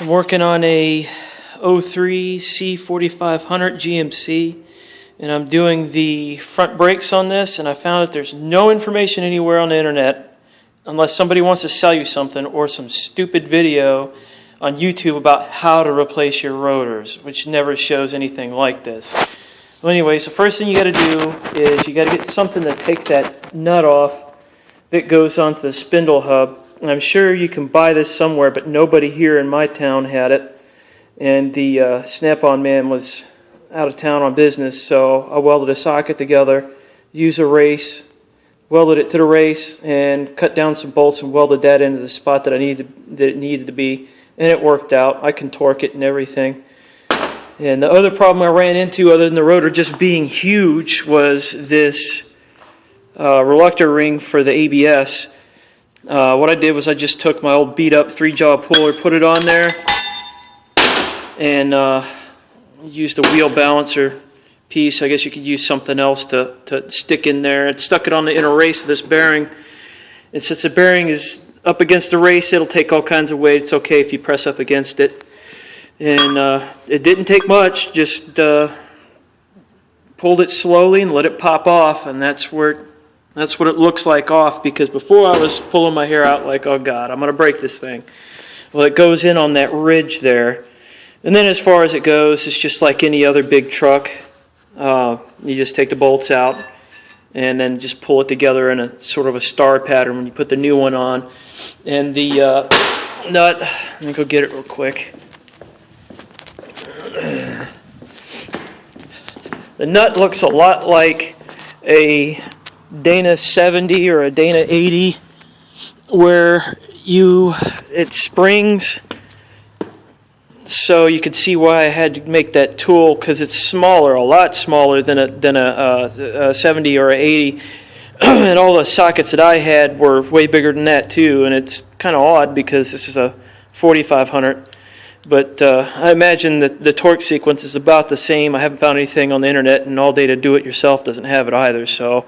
I'm working on a 03 C4500 GMC, and I'm doing the front brakes on this, and I found that there's no information anywhere on the internet unless somebody wants to sell you something or some stupid video on YouTube about how to replace your rotors, which never shows anything like this. Well, anyways, the first thing you got to do is you got to get something to take that nut off that goes onto the spindle hub. And I'm sure you can buy this somewhere, but nobody here in my town had it. And the snap-on man was out of town on business, so I welded a socket together, used a race, welded it to the race, and cut down some bolts and welded that into the spot that it needed to be. And it worked out. I can torque it and everything. And the other problem I ran into, other than the rotor just being huge, was this reluctor ring for the ABS. What I did was I just took my old beat up 3-jaw puller, put it on there, and used a wheel balancer piece. I guess you could use something else to stick in there. It stuck it on the inner race of this bearing. And since the bearing is up against the race, it'll take all kinds of weight. It's okay if you press up against it. And it didn't take much, just pulled it slowly and let it pop off, and that's what it looks like off, because before I was pulling my hair out like, oh God, I'm going to break this thing. Well, it goes in on that ridge there. And then as far as it goes, it's just like any other big truck. You just take the bolts out and then just pull it together in a sort of a star pattern when you put the new one on. And the nut, let me go get it real quick. The nut looks a lot like a Dana 70 or a Dana 80, where it springs. So you can see why I had to make that tool, because it's smaller, a lot smaller than a 70 or a 80. And all the sockets that I had were way bigger than that too. And it's kind of odd because this is a 4500. But I imagine that the torque sequence is about the same. I haven't found anything on the internet, and All Data Do It Yourself doesn't have it either. So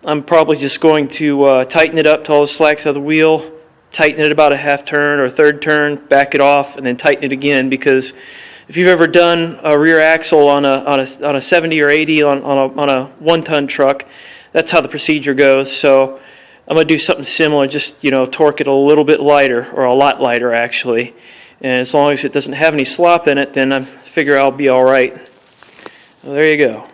I'm probably just going to tighten it up to all the slacks of the wheel, tighten it about a half turn or a third turn, back it off, and then tighten it again. Because if you've ever done a rear axle on a 70 or 80 on a 1-ton truck, that's how the procedure goes. So I'm going to do something similar, just torque it a little bit lighter, or a lot lighter actually. And as long as it doesn't have any slop in it, then I figure I'll be all right. Well, there you go.